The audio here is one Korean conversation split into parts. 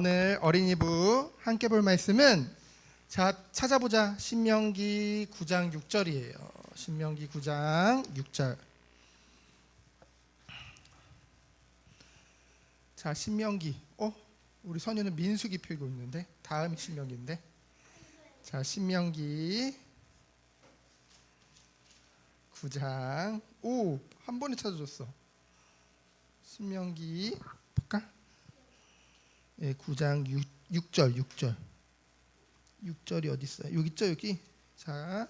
오늘 어린이부 함께 볼 말씀은 찾아보자. 신명기 9장 6절이에요. 신명기 9장 6절. 자, 신명기. 우리 선유는 민수기 펴고 있는데 다음이 신명기인데. 자, 신명기 9장. 한 번에 찾아줬어. 신명기 볼까? 9장 6절. 6절이 어디 있어요? 여기 있죠, 여기. 자,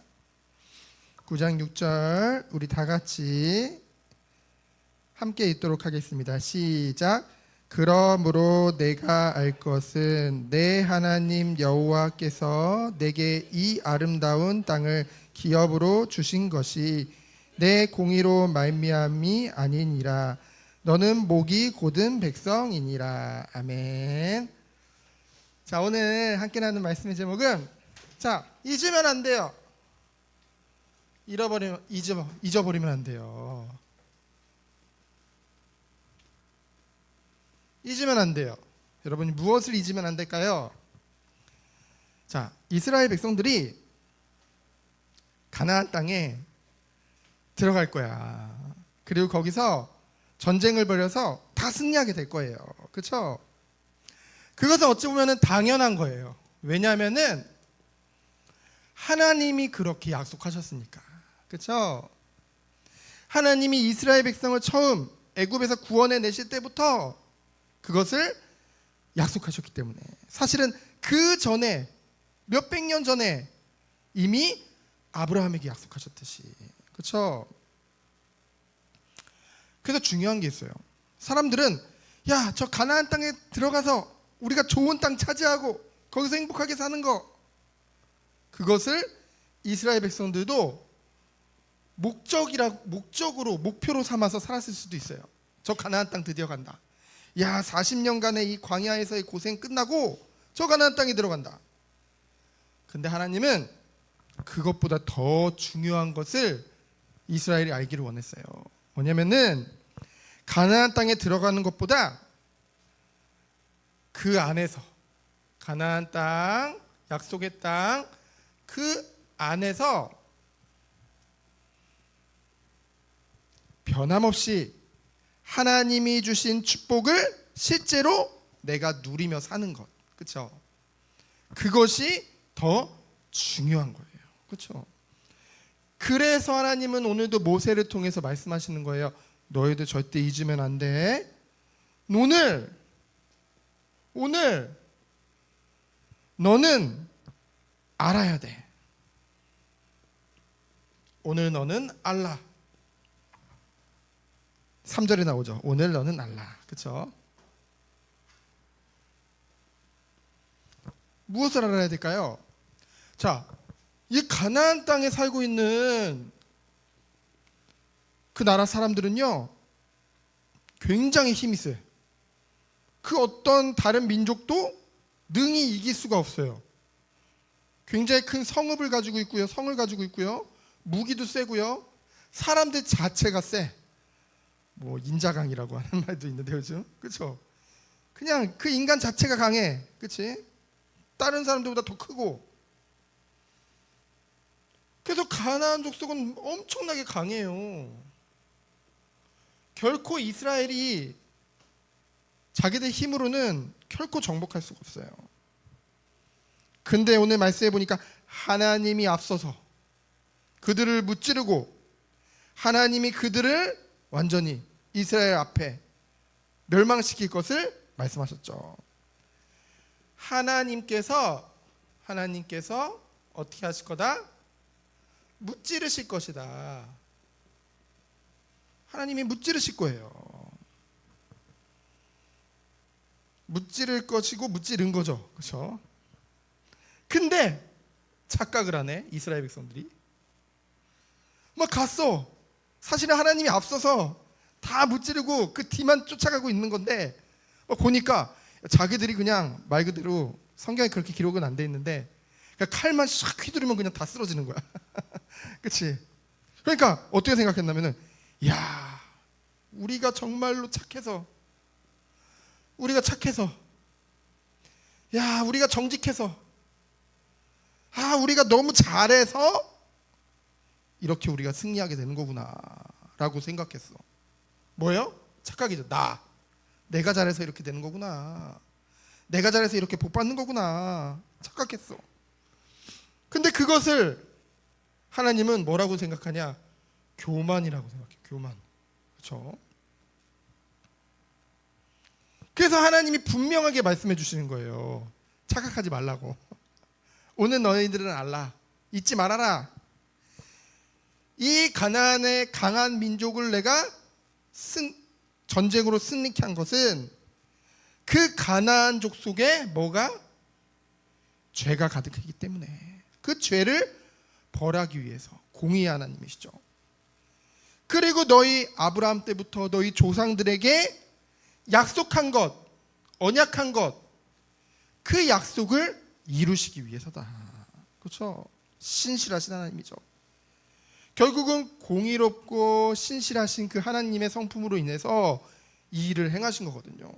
9장 6절 우리 다 같이 함께 읽도록 하겠습니다. 시작. 그러므로 내가 알 것은 내 하나님 여호와께서 내게 이 아름다운 땅을 기업으로 주신 것이 내 공의로 말미암이 아니니라. 너는 목이 곧은 백성이니라. 아멘. 자, 오늘 함께 나누는 말씀의 제목은 잊으면 안 돼요. 잊어버리면 안 돼요. 잊으면 안 돼요. 여러분이 무엇을 잊으면 안 될까요? 자, 이스라엘 백성들이 가나안 땅에 들어갈 거야. 그리고 거기서 전쟁을 벌여서 다 승리하게 될 거예요. 그렇죠? 그것은 어찌 보면 당연한 거예요. 왜냐하면은 하나님이 그렇게 약속하셨으니까. 그렇죠? 하나님이 이스라엘 백성을 처음 애굽에서 구원해 내실 때부터 그것을 약속하셨기 때문에, 사실은 그 전에 몇백 년 전에 이미 아브라함에게 약속하셨듯이. 그렇죠? 그래서 중요한 게 있어요. 사람들은 저 가나안 땅에 들어가서 우리가 좋은 땅 차지하고 거기서 행복하게 사는 거, 그것을 이스라엘 백성들도 목표로 삼아서 살았을 수도 있어요. 저 가나안 땅 드디어 간다. 40년간의 이 광야에서의 고생 끝나고 저 가나안 땅에 들어간다. 근데 하나님은 그것보다 더 중요한 것을 이스라엘이 알기를 원했어요. 뭐냐면은 가나안 땅에 들어가는 것보다 그 안에서, 가나안 땅, 약속의 땅, 그 안에서 변함없이 하나님이 주신 축복을 실제로 내가 누리며 사는 것. 그렇죠? 그것이 더 중요한 거예요. 그렇죠? 그래서 하나님은 오늘도 모세를 통해서 말씀하시는 거예요. 너희들 절대 잊으면 안 돼. 오늘 너는 알아야 돼. 오늘 너는 알라. 3절에 나오죠. 오늘 너는 알라. 그렇죠? 무엇을 알아야 될까요? 자, 이 가나안 땅에 살고 있는 그 나라 사람들은요, 굉장히 힘이 세요. 그 어떤 다른 민족도 능히 이길 수가 없어요. 굉장히 큰 성읍을 가지고 있고요, 성을 가지고 있고요, 무기도 세고요, 사람들 자체가 세. 인자강이라고 하는 말도 있는데 요즘, 그렇죠? 그냥 그 인간 자체가 강해, 그렇지? 다른 사람들보다 더 크고. 그래서 가나안 족속은 엄청나게 강해요. 결코 이스라엘이 자기들 힘으로는 결코 정복할 수가 없어요. 근데 오늘 말씀해 보니까 하나님이 앞서서 그들을 무찌르고 하나님이 그들을 완전히 이스라엘 앞에 멸망시킬 것을 말씀하셨죠. 하나님께서 어떻게 하실 거다? 무찌르실 것이다. 하나님이 무찌르실 거예요. 무찌를 것이고 무찌른 거죠. 그렇죠? 근데 착각을 하네, 이스라엘 백성들이. 갔어. 사실은 하나님이 앞서서 다 무찌르고 그 뒤만 쫓아가고 있는 건데, 보니까 자기들이 그냥 말 그대로, 성경에 그렇게 기록은 안 돼 있는데, 그냥 칼만 샥 휘두르면 그냥 다 쓰러지는 거야. 그렇지? 그러니까 어떻게 생각했냐면은, 우리가 정말로 착해서 야, 우리가 정직해서, 우리가 너무 잘해서 이렇게 우리가 승리하게 되는 거구나 라고 생각했어. 뭐예요? 착각이죠. 내가 잘해서 이렇게 되는 거구나, 내가 잘해서 이렇게 복 받는 거구나 착각했어. 근데 그것을 하나님은 뭐라고 생각하냐? 교만이라고 생각해. 교만. 그렇죠? 그래서 하나님이 분명하게 말씀해 주시는 거예요. 착각하지 말라고. 오늘 너희들은 알라, 잊지 말아라. 이 가나안의 강한 민족을 내가 전쟁으로 승리케 한 것은 그 가나안족 속에 뭐가? 죄가 가득하기 때문에 그 죄를 벌하기 위해서 공의의 하나님이시죠. 그리고 너희 아브라함 때부터 너희 조상들에게 약속한 것, 언약한 것, 그 약속을 이루시기 위해서다. 그렇죠? 신실하신 하나님이죠. 결국은 공의롭고 신실하신 그 하나님의 성품으로 인해서 이 일을 행하신 거거든요.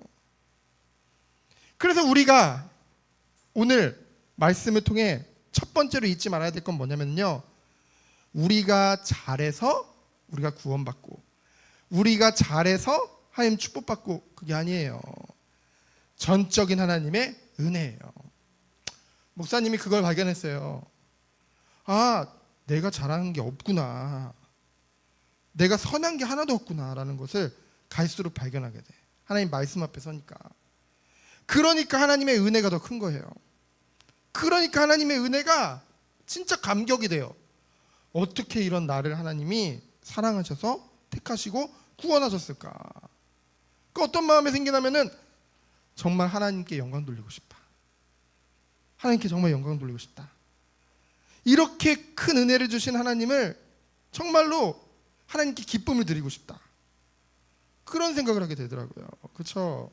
그래서 우리가 오늘 말씀을 통해 첫 번째로 잊지 말아야 될 건 뭐냐면요, 우리가 잘해서 우리가 구원받고, 우리가 잘해서 하나님 축복받고, 그게 아니에요. 전적인 하나님의 은혜예요. 목사님이 그걸 발견했어요. 내가 잘하는 게 없구나, 내가 선한 게 하나도 없구나 라는 것을 갈수록 발견하게 돼. 하나님 말씀 앞에 서니까. 그러니까 하나님의 은혜가 더 큰 거예요. 그러니까 하나님의 은혜가 진짜 감격이 돼요. 어떻게 이런 나를 하나님이 사랑하셔서 택하시고 구원하셨을까? 그 어떤 마음이 생기냐면은 정말 하나님께 영광 돌리고 싶다. 하나님께 정말 영광 돌리고 싶다. 이렇게 큰 은혜를 주신 하나님을 정말로 하나님께 기쁨을 드리고 싶다. 그런 생각을 하게 되더라고요. 그렇죠?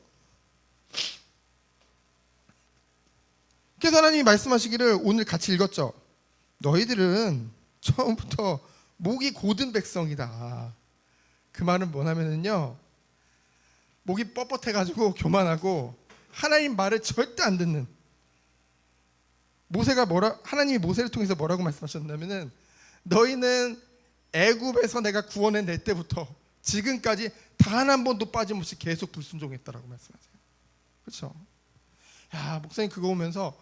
그래서 하나님이 말씀하시기를 오늘 같이 읽었죠. 너희들은 처음부터 목이 고든 백성이다. 그 말은 뭐냐면요, 목이 뻣뻣해가지고 교만하고 하나님 말을 절대 안 듣는, 하나님이 모세를 통해서 뭐라고 말씀하셨냐면은 너희는 애굽에서 내가 구원해 낼 때부터 지금까지 단 한 번도 빠짐없이 계속 불순종했다라고 말씀하세요. 그렇죠? 야, 목사님 그거 보면서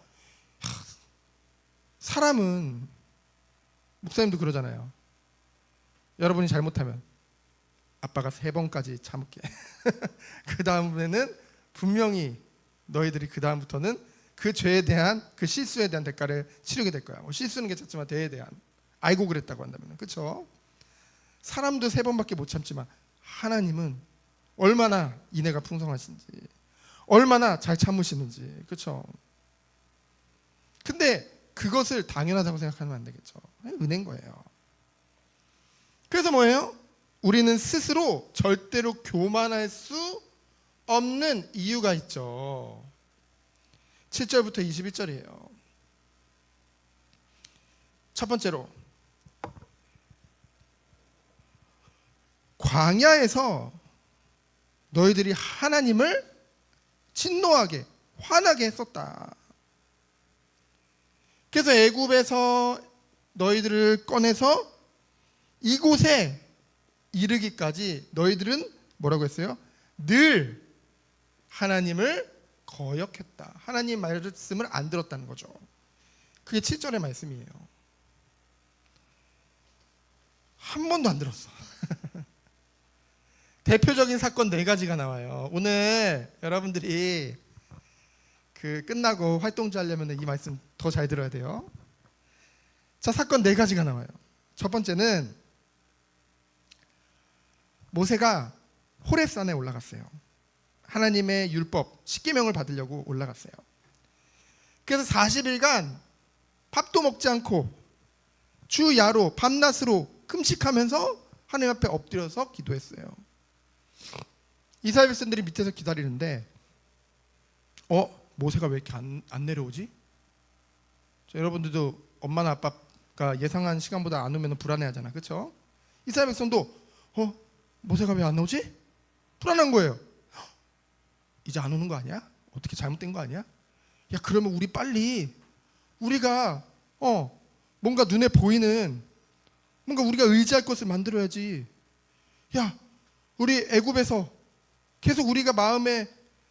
사람은, 목사님도 그러잖아요. 여러분이 잘못하면 아빠가 3번까지 참을게. 그 다음에는 분명히 너희들이 그 다음부터는 그 죄에 대한, 그 실수에 대한 대가를 치르게 될 거야. 실수는 괜찮지만 죄에 대한, 알고 그랬다고 한다면, 그렇죠? 사람도 3번밖에 못 참지만 하나님은 얼마나 인애가 풍성하신지, 얼마나 잘 참으시는지, 그렇죠? 근데 그것을 당연하다고 생각하면 안 되겠죠. 은혜인 거예요. 그래서 뭐예요? 우리는 스스로 절대로 교만할 수 없는 이유가 있죠. 7절부터 21절이에요. 첫 번째로, 광야에서 너희들이 하나님을 진노하게, 화나게 했었다. 그래서 애굽에서 너희들을 꺼내서 이곳에 이르기까지 너희들은 뭐라고 했어요? 늘 하나님을 거역했다. 하나님 말씀을 안 들었다는 거죠. 그게 7절의 말씀이에요. 한 번도 안 들었어. 대표적인 사건 4가지가 나와요. 오늘 여러분들이 끝나고 활동지 하려면 이 말씀 더 잘 들어야 돼요. 자, 사건 4가지가 나와요. 첫 번째는 모세가 호렙산에 올라갔어요. 하나님의 율법, 십계명을 받으려고 올라갔어요. 그래서 40일간 밥도 먹지 않고 주야로 밤낮으로 금식하면서 하나님 앞에 엎드려서 기도했어요. 이스라엘 백성들이 밑에서 기다리는데 모세가 왜 이렇게 안 내려오지? 여러분들도 엄마나 아빠가 예상한 시간보다 안 오면 불안해하잖아, 그렇죠? 이스라엘 백성도 모세가 왜 안 오지? 불안한 거예요. 이제 안 오는 거 아니야? 어떻게 잘못된 거 아니야? 야, 그러면 우리 빨리 우리가 뭔가 눈에 보이는 뭔가 우리가 의지할 것을 만들어야지. 야, 우리 애굽에서 계속 우리가 마음에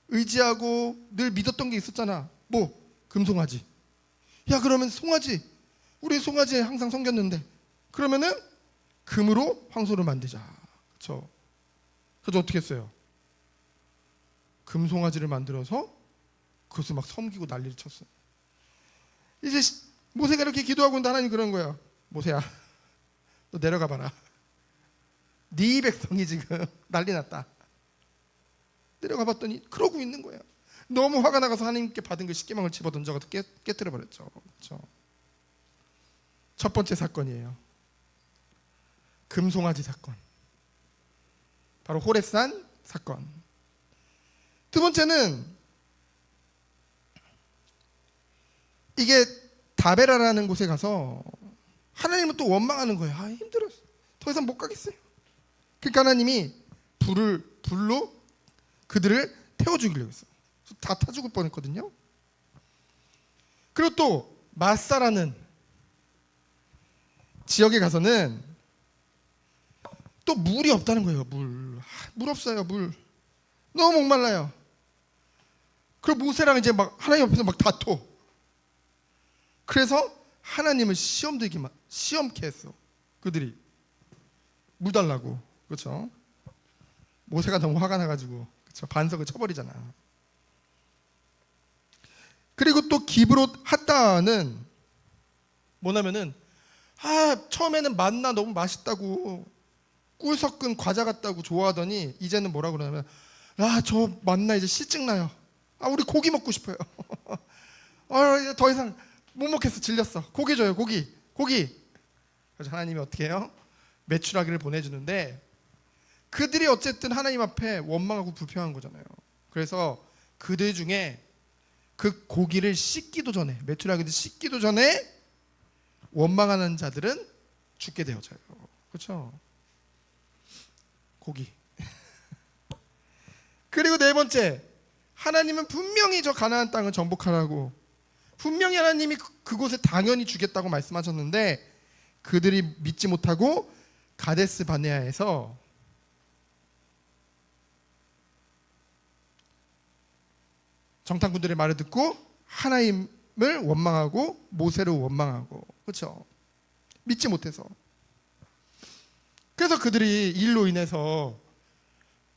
의지하고 늘 믿었던 게 있었잖아. 뭐? 금송아지. 야, 그러면 송아지. 우리 송아지에 항상 섬겼는데 그러면은 금으로 황소를 만들자. 그렇죠? 그래서 어떻게 했어요? 금송아지를 만들어서 그것을 막 섬기고 난리를 쳤어요. 이제 모세가 이렇게 기도하고 있는데 하나님 그런 거예요. 모세야, 너 내려가 봐라. 네 백성이 지금 난리 났다. 내려가 봤더니 그러고 있는 거예요. 너무 화가 나가서 하나님께 받은 그 십계명을 집어 던져서 깨뜨려 버렸죠. 그렇죠? 첫 번째 사건이에요. 금송아지 사건. 바로 호렙산 사건. 두 번째는 이게 다베라라는 곳에 가서 하나님은 또 원망하는 거예요. 아, 힘들었어. 더 이상 못 가겠어요. 그러니까 하나님이 불로 그들을 태워 죽이려고 했어요. 다 타 죽을 뻔했거든요. 그리고 또 마사라는 지역에 가서는 또 물이 없다는 거예요. 물 없어요. 물 너무 목말라요. 그리고 모세랑 이제 막 하나님 옆에서 막 다퉈. 그래서 하나님을 시험케 했어. 그들이 물 달라고. 그렇죠? 모세가 너무 화가 나가지고 그렇죠? 반석을 쳐버리잖아. 그리고 또 기브롯 핫다는 뭐냐면은 처음에는 만나 너무 맛있다고 꿀 섞은 과자 같다고 좋아하더니 이제는 뭐라고 그러냐면 저 만나 이제 실증나요. 우리 고기 먹고 싶어요. 이제 더 이상 못 먹겠어. 질렸어. 고기 줘요. 고기. 그래서 하나님이 어떻게 해요? 메추라기를 보내주는데 그들이 어쨌든 하나님 앞에 원망하고 불평한 거잖아요. 그래서 그들 중에 그 고기를 씻기도 전에, 메추라기를 씻기도 전에 원망하는 자들은 죽게 되어져요. 그렇죠? 고기. 그리고 네 번째, 하나님은 분명히 저 가나안 땅을 정복하라고 분명히 하나님이 그곳에 당연히 주겠다고 말씀하셨는데 그들이 믿지 못하고 가데스 바네아에서 정탐꾼들의 말을 듣고 하나님을 원망하고 모세를 원망하고 그렇죠? 믿지 못해서. 그래서 그들이 이 일로 인해서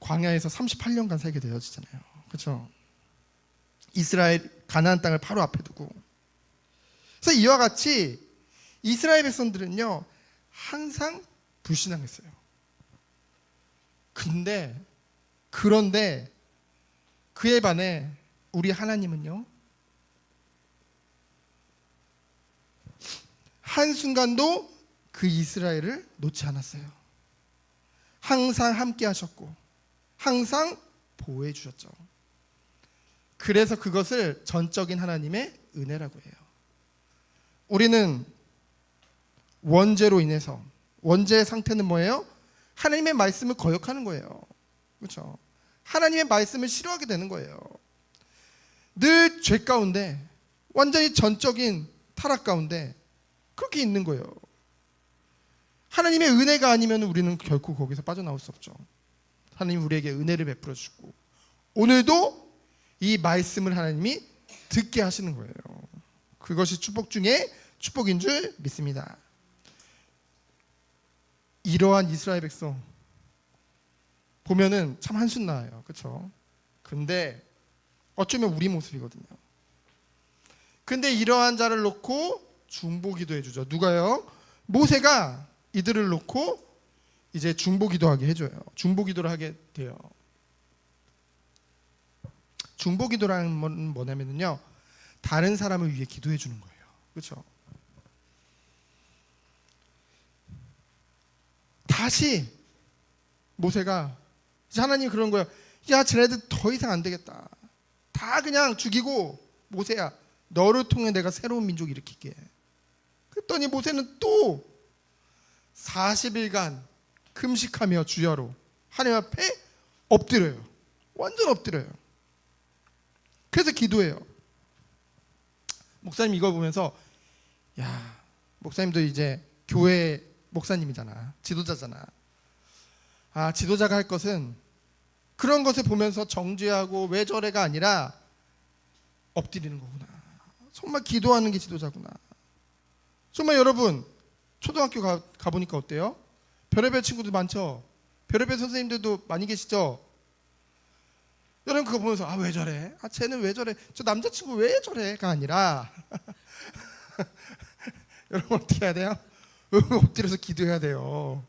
광야에서 38년간 살게 되어지잖아요. 그렇죠? 이스라엘 가나안 땅을 바로 앞에 두고. 그래서 이와 같이 이스라엘 백성들은요 항상 불신앙했어요. 그런데 그에 반해 우리 하나님은요 한순간도 그 이스라엘을 놓지 않았어요. 항상 함께 하셨고 항상 보호해 주셨죠. 그래서 그것을 전적인 하나님의 은혜라고 해요. 우리는 원죄로 인해서 원죄의 상태는 뭐예요? 하나님의 말씀을 거역하는 거예요. 그렇죠? 하나님의 말씀을 싫어하게 되는 거예요. 늘 죄 가운데 완전히 전적인 타락 가운데 그렇게 있는 거예요. 하나님의 은혜가 아니면 우리는 결코 거기서 빠져나올 수 없죠. 하나님 우리에게 은혜를 베풀어 주시고 오늘도 이 말씀을 하나님이 듣게 하시는 거예요. 그것이 축복 중에 축복인 줄 믿습니다. 이러한 이스라엘 백성 보면은 참 한숨 나요. 그렇죠? 근데 어쩌면 우리 모습이거든요. 근데 이러한 자를 놓고 중보기도해 주죠. 누가요? 모세가 이들을 놓고 이제 중보기도하게 해줘요. 중보기도를 하게 돼요. 중보기도라는 건 뭐냐면요, 다른 사람을 위해 기도해 주는 거예요. 그렇죠? 다시 모세가 이제 하나님 그런 거예요. 야, 쟤네들 더 이상 안 되겠다. 다 그냥 죽이고 모세야, 너를 통해 내가 새로운 민족 일으킬게. 그랬더니 모세는 또 40일간 금식하며 주야로 하나님 앞에 엎드려요. 완전 엎드려요. 그래서 기도해요. 목사님 이걸 보면서 야, 목사님도 이제 교회 목사님이잖아, 지도자잖아. 아, 지도자가 할 것은 그런 것을 보면서 정죄하고 왜 저래가 아니라 엎드리는 거구나. 정말 기도하는 게 지도자구나. 정말 여러분 초등학교 가보니까 어때요? 별의별 친구들 많죠? 별의별 선생님들도 많이 계시죠? 여러분 그거 보면서 아, 왜 저래? 아, 쟤는 왜 저래? 저 남자친구 왜 저래?가 아니라 여러분 어떻게 해야 돼요? 엎드려서 기도해야 돼요.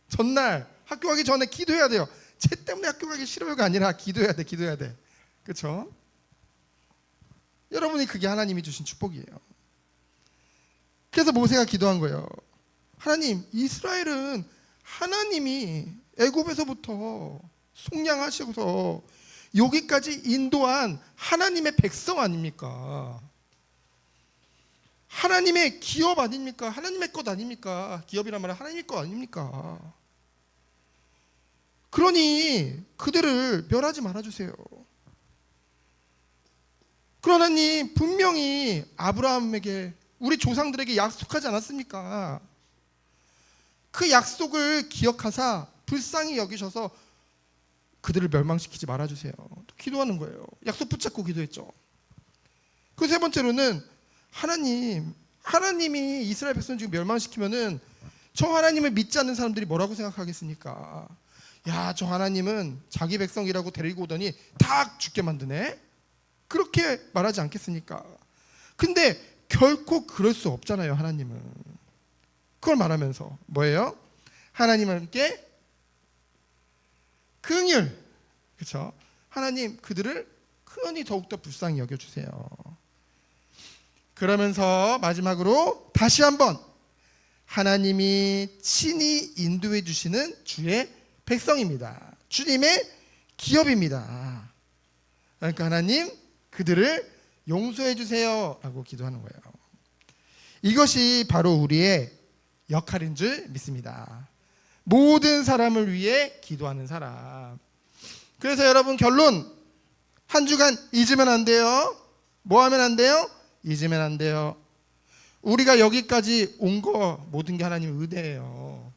전날 학교 가기 전에 기도해야 돼요. 쟤 때문에 학교 가기 싫어요가 아니라 기도해야 돼, 기도해야 돼. 그렇죠? 여러분이 그게 하나님이 주신 축복이에요. 그래서 모세가 기도한 거예요. 하나님, 이스라엘은 하나님이 애굽에서부터 속량하셔서 여기까지 인도한 하나님의 백성 아닙니까? 하나님의 기업 아닙니까? 하나님의 것 아닙니까? 기업이란 말은 하나님의 것 아닙니까? 그러니 그들을 멸하지 말아주세요. 그러나 하나님 분명히 아브라함에게 우리 조상들에게 약속하지 않았습니까? 그 약속을 기억하사 불쌍히 여기셔서 그들을 멸망시키지 말아주세요. 또 기도하는 거예요. 약속 붙잡고 기도했죠. 그 세 번째로는 하나님이 이스라엘 백성 지금 멸망시키면은 저 하나님을 믿지 않는 사람들이 뭐라고 생각하겠습니까? 야, 저 하나님은 자기 백성이라고 데리고 오더니 다 죽게 만드네? 그렇게 말하지 않겠습니까? 근데 결코 그럴 수 없잖아요. 하나님은 그걸 말하면서 뭐예요? 하나님께 긍휼, 그렇죠? 하나님 그들을 크니 더욱더 불쌍히 여겨주세요. 그러면서 마지막으로 다시 한번 하나님이 친히 인도해 주시는 주의 백성입니다. 주님의 기업입니다. 그러니까 하나님 그들을 용서해 주세요 라고 기도하는 거예요. 이것이 바로 우리의 역할인 줄 믿습니다. 모든 사람을 위해 기도하는 사람. 그래서 여러분 결론, 한 주간 잊으면 안 돼요. 뭐 하면 안 돼요? 잊으면 안 돼요. 우리가 여기까지 온 거 모든 게 하나님의 은혜예요.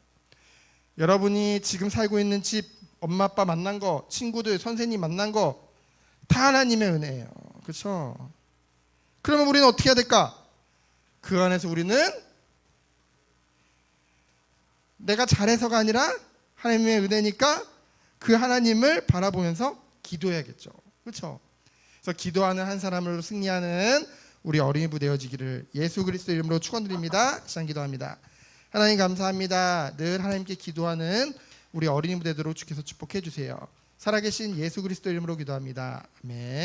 여러분이 지금 살고 있는 집, 엄마 아빠 만난 거, 친구들, 선생님 만난 거 다 하나님의 은혜예요. 그렇죠? 그러면 우리는 어떻게 해야 될까? 그 안에서 우리는 내가 잘해서가 아니라 하나님의 은혜니까 그 하나님을 바라보면서 기도해야겠죠. 그렇죠? 그래서 기도하는 한 사람으로 승리하는 우리 어린이 부 되어지기를 예수 그리스도 이름으로 축원드립니다. 시간 기도합니다. 하나님 감사합니다. 늘 하나님께 기도하는 우리 어린이 부 되도록 주께서 축복해 주세요. 살아계신 예수 그리스도 이름으로 기도합니다. 아멘.